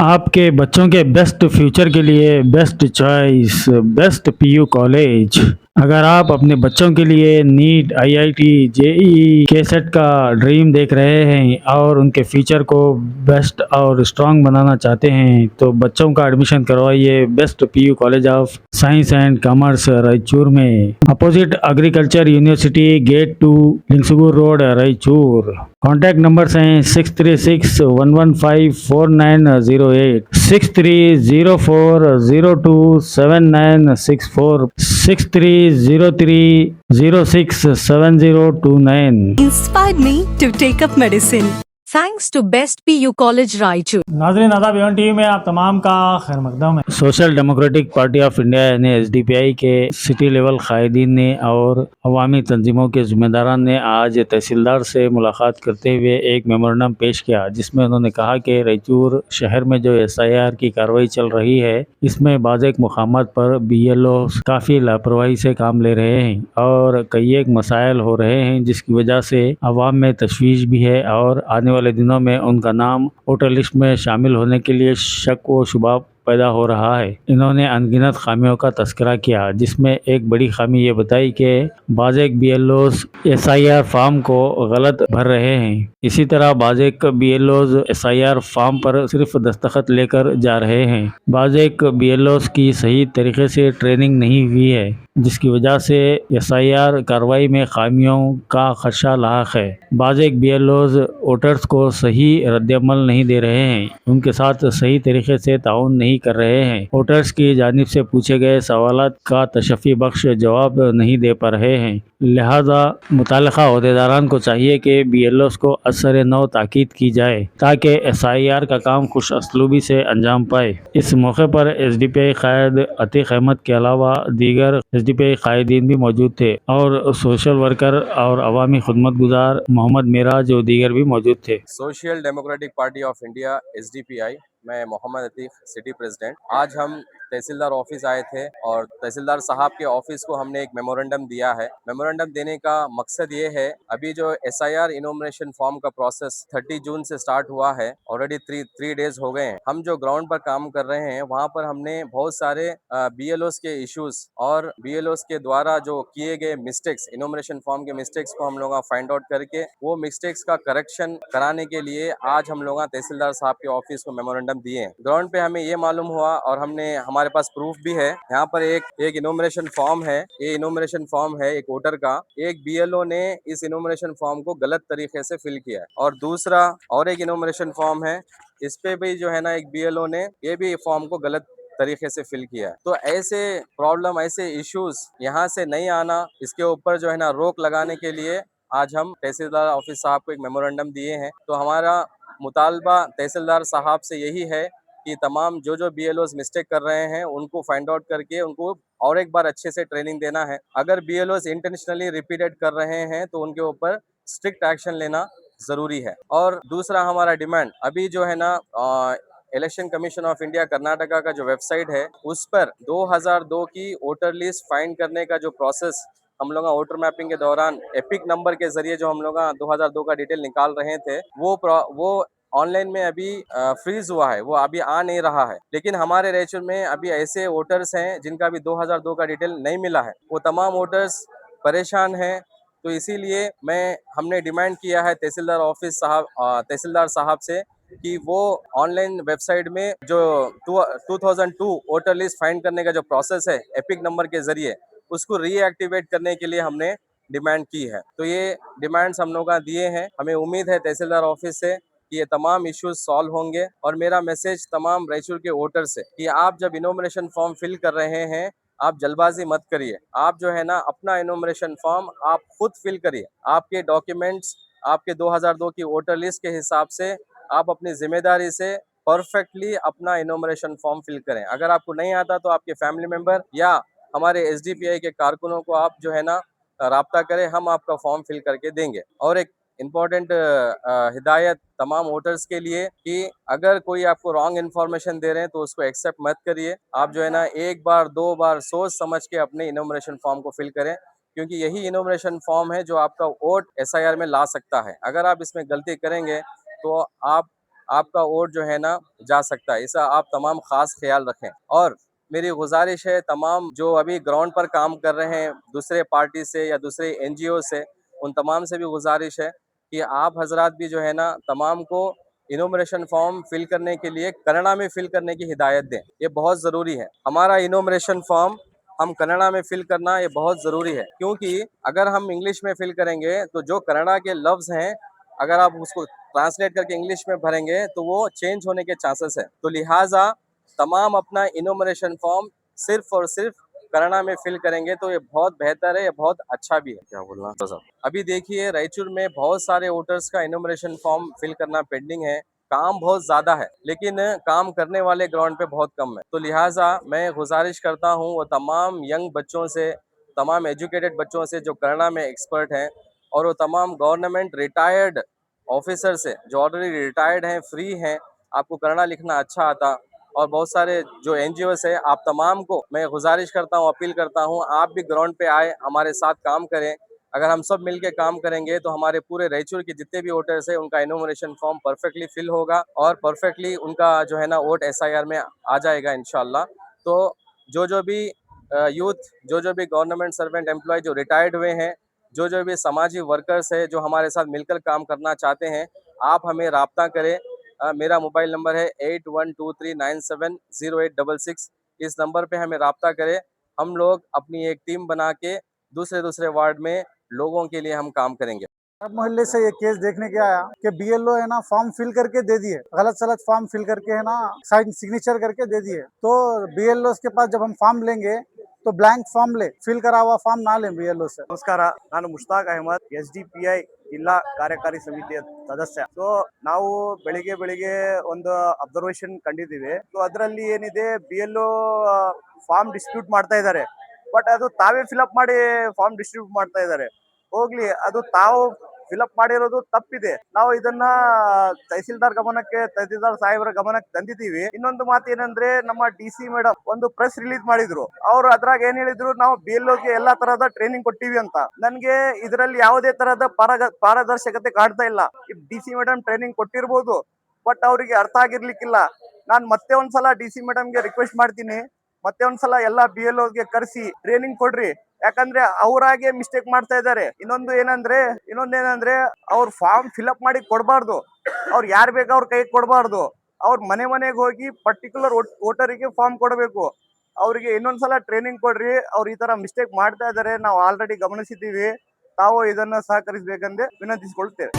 आपके बच्चों के बेस्ट फ्यूचर के लिए best choice best PU college. अगर आप अपने बच्चों के लिए नीट आईआईटी जेईई के सेट का ड्रीम देख रहे हैं और उनके फ्यूचर को बेस्ट और स्ट्रांग बनाना चाहते हैं तो बच्चों का एडमिशन करवाइए best PU college of science and commerce Raichur में, opposite agriculture university, gate to Lingsugur road Raichur. Contact numbers हैं 6361154908, 6304027964, 6303067029। inspired me to take up medicine. Thanks to Best PU College Raichur. नाज़रीन आदाब, एवन टीवी में आप तमाम का खैर मकदम है। Social democratic party of India यानी एसडीपीआई के सिटी लेवल कायदीन ने और अवामी तंजीमों के ज़िम्मेदारान ने आज तहसीलदार से मुलाकात करते हुए एक मेमोरेंडम पेश किया, जिसमें उन्होंने कहा कि रायचूर शहर में जो एसआईआर की कार्रवाई चल रही है इसमें बाज़ एक मुकामात पर बीएलओ काफ़ी लापरवाही से काम ले रहे हैं और कई एक मसाइल हो रहे हैं जिसकी वजह से अवाम में तशवीश भी है और आने वाले दिनों में उनका नाम वोटर लिस्ट में शामिल होने के लिए शक व शुबा पैदा हो रहा है। इन्होंने अनगिनत खामियों का तस्करा किया, जिसमें एक बड़ी खामी ये बताई कि बाज़ एक बीएलओज़ एसआईआर फॉर्म को गलत भर रहे हैं। इसी तरह बाज़ एक बीएलओज़ एसआईआर फॉर्म पर सिर्फ दस्तखत लेकर जा रहे हैं। बाज़ एक बीएलओज़ की सही तरीके से ट्रेनिंग नहीं हुई है, जिसकी वजह से एसआईआर कार्रवाई में खामियों का खदशा लाक है। बाज़ एक बीएलओज़ वोटर्स को सही रद्दअमल नहीं दे रहे हैं, उनके साथ सही तरीके से ताउन नहीं कर रहे हैं, वोटर्स की जानिब से पूछे गए सवालात का तशफ़ी बख्श जवाब नहीं दे पा रहे हैं। लिहाजा मुताल्लिक़ा अहदेदारान को चाहिए कि बीएलओज़ को असर नौ ताकीद की जाए ताकि एसआईआर का काम खुश असलूबी से अंजाम पाए। इस मौके पर एसडीपीआई कायद अतीक अहमद के अलावा दीगर एसडीपीआई कायदीन भी मौजूद थे और सोशल वर्कर और अवामी खिदमत गुजार मोहम्मद मिराज और दीगर भी मौजूद थे। Social democratic party of India SDPI, मैं मोहम्मद अतीक, सिटी प्रेसिडेंट। आज हम तहसीलदार ऑफिस आए थे और तहसीलदार साहब के ऑफिस को हमने एक मेमोरेंडम दिया है। मेमोरेंडम देने का मकसद ये है, अभी जो एसआईआर इनोमिनेशन फॉर्म का प्रोसेस 30 जून से स्टार्ट हुआ है, ऑलरेडी थ्री डेज हो गए हैं। हम जो ग्राउंड पर काम कर रहे हैं वहाँ पर हमने बहुत सारे बीएलओस के इश्यूज और बीएलओस के द्वारा जो किए गए मिस्टेक्स, इनोमिनेशन फॉर्म के मिस्टेक्स को हम लोग फाइंड आउट करके वो मिस्टेक्स का करेक्शन कराने के लिए आज हम लोग तहसीलदार साहब के ऑफिस को मेमोरेंडम दिए हैं। ग्राउंड पे हमें ये मालूम हुआ और हमारे पास प्रूफ भी है। यहाँ पर एक इनोमिनेशन फॉर्म है, ये इनोमिनेशन फॉर्म है एक वोटर का। एक बीएलओ ने इस इनोमिनेशन फॉर्म को गलत तरीके से फिल किया है और दूसरा और एक इनोमिनेशन फॉर्म है, इस पे भी जो है ना एक बीएलओ ने ये भी फॉर्म को गलत तरीके से फिल किया है। तो ऐसे प्रॉब्लम, ऐसे इश्यूज यहाँ से नहीं आना, इसके ऊपर जो है ना रोक लगाने के लिए आज हम तहसीलदार ऑफिस साहब को एक मेमोरेंडम दिए हैं। तो हमारा मुतालबा तहसीलदार साहब से यही है कि तमाम जो बीएलओज मिस्टेक कर रहे हैं उनको फाइंड आउट करके उनको और एक बार अच्छे से ट्रेनिंग देना है। अगर बीएलओज इंटेंशनली रिपीटेड कर रहे हैं तो उनके ऊपर स्ट्रिक्ट एक्शन लेना जरूरी है। और दूसरा हमारा डिमांड, अभी जो है ना election commission of India Karnataka का जो वेबसाइट है उस पर 2002 की वोटर लिस्ट फाइंड करने का जो प्रोसेस हम लोग वोटर मैपिंग के दौरान एपिक नंबर के जरिए जो हम लोग 2002 का डिटेल निकाल रहे थे वो ऑनलाइन में अभी फ्रीज हुआ है, वो अभी आ नहीं रहा है। लेकिन हमारे रायचूर में अभी ऐसे वोटर्स हैं जिनका अभी 2002 का डिटेल नहीं मिला है, वो तमाम वोटर्स परेशान हैं। तो इसीलिए हमने डिमांड किया है तहसीलदार साहब से कि वो ऑनलाइन वेबसाइट में जो 2002 वोटर लिस्ट फाइंड करने का जो प्रोसेस है एपिक नंबर के जरिए, उसको रीएक्टिवेट करने के लिए हमने डिमांड की है। तो ये डिमांड्स हम लोग दिए हैं। हमें उम्मीद है तहसीलदार ऑफिस से कि ये तमाम इश्यूज सॉल्व होंगे। और मेरा मैसेज तमाम रायचूर के वोटर से कि आप जब इनोमिनेशन फॉर्म फिल कर रहे हैं, आप जल्दबाजी मत करिए। आप जो है ना अपना इनोमिनेशन फॉर्म आप खुद फिल करिए। आपके डॉक्यूमेंट्स आपके 2002 की वोटर लिस्ट के हिसाब से आप अपनी जिम्मेदारी से परफेक्टली अपना इनोमिनेशन फॉर्म फिल करें। अगर आपको नहीं आता तो आपके फैमिली मेंबर या हमारे एसडीपीआई के कारकुनों को आप जो है ना राब्ता करें, हम आपका फॉर्म फिल करके देंगे। और एक इम्पोर्टेंट हिदायत तमाम वोटर्स के लिए कि अगर कोई आपको रॉन्ग इन्फॉर्मेशन दे रहे हैं तो उसको एक्सेप्ट मत करिए। आप जो है ना एक बार दो बार सोच समझ के अपने इनोमिनेशन फॉर्म को फिल करें, क्योंकि यही इनोमिनेशन फॉर्म है जो आपका वोट एसआईआर में ला सकता है। अगर आप इसमें गलती करेंगे तो आपका वोट जो है ना जा सकता है। इसका आप तमाम खास ख्याल रखें। और मेरी गुजारिश है तमाम जो अभी ग्राउंड पर काम कर रहे हैं दूसरे पार्टी से या दूसरे एनजीओ से, उन तमाम से भी गुजारिश है कि आप हजरात भी जो है ना तमाम को इनोमरेशन फॉर्म फिल करने के लिए कन्नड़ा में फिल करने की हिदायत दें। ये बहुत ज़रूरी है। हमारा इनोमरेशन फॉर्म हम कन्नड़ा में फिल करना ये बहुत ज़रूरी है, क्योंकि अगर हम इंग्लिश में फिल करेंगे तो जो कन्नड़ा के लफ्ज़ हैं अगर आप उसको ट्रांसलेट करके इंग्लिश में भरेंगे तो वो चेंज होने के चांसेस है। तो लिहाजा तमाम अपना इनोमरेशन फॉर्म सिर्फ और सिर्फ कन्नड़ा में फिल करेंगे तो ये बहुत बेहतर है, ये बहुत अच्छा भी है। क्या बोलना तो साहब, अभी देखिए रायचूर में बहुत सारे वोटर्स का इनोमरेशन फॉर्म फिल करना पेंडिंग है। काम बहुत ज्यादा है लेकिन काम करने वाले ग्राउंड पे बहुत कम है। तो लिहाजा मैं गुजारिश करता हूँ वो तमाम यंग बच्चों से, तमाम एजुकेटेड बच्चों से जो कन्नड़ा में एक्सपर्ट हैं, और वो तमाम गवर्नमेंट रिटायर्ड ऑफिसर से जो ऑलरेडी रिटायर्ड हैं, फ्री हैं, आपको कन्नड़ा लिखना अच्छा आता, और बहुत सारे जो एनजीओ है, आप तमाम को मैं गुजारिश करता हूँ, अपील करता हूँ, आप भी ग्राउंड पे आए, हमारे साथ काम करें। अगर हम सब मिलके काम करेंगे तो हमारे पूरे रायचूर के जितने भी वोटर्स हैं उनका इनोमिनेशन फॉर्म परफेक्टली फिल होगा और परफेक्टली उनका जो है ना वोट एसआईआर में आ जाएगा इंशाल्लाह। तो जो भी यूथ, जो भी गवर्नमेंट सर्वेंट एम्प्लॉय जो रिटायर्ड हुए हैं, जो भी समाजी वर्कर्स है जो हमारे साथ मिलकर काम करना चाहते हैं, आप हमें राब्ता करें। मेरा मोबाइल नंबर है 8123970866। इस नंबर पे हमें राब्ता करें। हम लोग अपनी एक टीम बना के दूसरे दूसरे वार्ड में लोगों के लिए हम काम करेंगे। अब मोहल्ले से ये केस देखने के आया कि बीएलओ है ना फॉर्म फिल करके दे दिए, गलत सलत फॉर्म फिल करके है ना साइन सिग्नेचर करके दे दिए। तो बीएलओ के पास जब हम फॉर्म लेंगे तो ब्लैंक फॉर्म ले, फिल करा हुआ फॉर्म ना लें बीएलओ से। ನಮಸ್ಕಾರ, ನಾನು ಮುಷ್ತಾಕ್ ಅಹಮದ್, SDPI ಜಿಲ್ಲಾ ಕಾರ್ಯಕಾರಿ ಸಮಿತಿಯ ಸದಸ್ಯ. ಸೊ ನಾವು ಬೆಳಿಗ್ಗೆ ಒಂದು ಅಬ್ಸರ್ವೇಷನ್ ಕಂಡಿದ್ದೀವಿ. ಸೊ ಅದರಲ್ಲಿ ಏನಿದೆ, BLO ಫಾರ್ಮ್ ಡಿಸ್ಟ್ರಿಬ್ಯೂಟ್ ಮಾಡ್ತಾ ಇದ್ದಾರೆ, ಬಟ್ ಅದು ತಾವೇ ಫಿಲಪ್ ಮಾಡಿ ಫಾರ್ಮ್ ಡಿಸ್ಟ್ರಿಬ್ಯೂಟ್ ಮಾಡ್ತಾ ಇದ್ದಾರೆ. ಹೋಗ್ಲಿ, ಅದು ತಾವು ಫಿಲಪ್ ಮಾಡಿರೋದು ತಪ್ಪಿದೆ. ನಾವು ಇದನ್ನ ತಹಸೀಲ್ದಾರ್ ಸಾಹೇಬರ ಗಮನಕ್ಕೆ ತಂದಿದ್ದೀವಿ. ಇನ್ನೊಂದು ಮಾತು ಏನಂದ್ರೆ, ನಮ್ಮ DC ಮೇಡಮ್ ಒಂದು ಪ್ರೆಸ್ ರಿಲೀಸ್ ಮಾಡಿದ್ರು. ಅವ್ರು ಅದ್ರಾಗ ಏನ್ ಹೇಳಿದ್ರು, ನಾವು BLOಗೆ ಎಲ್ಲಾ ತರಹದ ಟ್ರೈನಿಂಗ್ ಕೊಟ್ಟಿವಿ ಅಂತ. ನನ್ಗೆ ಇದರಲ್ಲಿ ಯಾವುದೇ ತರಹದ ಪಾರದರ್ಶಕತೆ ಕಾಣ್ತಾ ಇಲ್ಲ. DC ಮೇಡಮ್ ಟ್ರೈನಿಂಗ್ ಕೊಟ್ಟಿರ್ಬೋದು, ಬಟ್ ಅವರಿಗೆ ಅರ್ಥ ಆಗಿರ್ಲಿಕ್ಕಿಲ್ಲ. ನಾನು ಮತ್ತೆ ಒಂದ್ಸಲ DC ಮೇಡಮ್ಗೆ ರಿಕ್ವೆಸ್ಟ್ ಮಾಡ್ತೀನಿ, ಮತ್ತೆ ಒಂದ್ಸಲ ಎಲ್ಲಾ BLOಗೆ ಕರೆಸಿ ಟ್ರೈನಿಂಗ್ ಕೊಡ್ರಿ. ಯಾಕಂದ್ರೆ ಅವರಾಗೆ ಮಿಸ್ಟೇಕ್ ಮಾಡ್ತಾ ಇದ್ದಾರೆ. ಇನ್ನೊಂದೇನಂದ್ರೆ ಅವ್ರ ಫಾರ್ಮ್ ಫಿಲ್ಅಪ್ ಮಾಡಿ ಕೊಡಬಾರ್ದು, ಅವ್ರು ಯಾರು ಬೇಕು ಅವ್ರ ಕೈ ಕೊಡಬಾರ್ದು. ಅವ್ರ ಮನೆಗೆ ಹೋಗಿ ಪರ್ಟಿಕ್ಯುಲರ್ ವೋಟರಿಗೆ ಫಾರ್ಮ್ ಕೊಡಬೇಕು. ಅವರಿಗೆ ಇನ್ನೊಂದ್ಸಲ ಟ್ರೈನಿಂಗ್ ಕೊಡ್ರಿ. ಅವ್ರು ಈ ತರ ಮಿಸ್ಟೇಕ್ ಮಾಡ್ತಾ ಇದ್ದಾರೆ, ನಾವು ಆಲ್ರೆಡಿ ಗಮನಿಸಿದ್ದೀವಿ. ತಾವು ಇದನ್ನ ಸಹಕರಿಸಬೇಕೆಂದು ವಿನಂತಿಸಿಕೊಳ್ಳುತ್ತೇವೆ.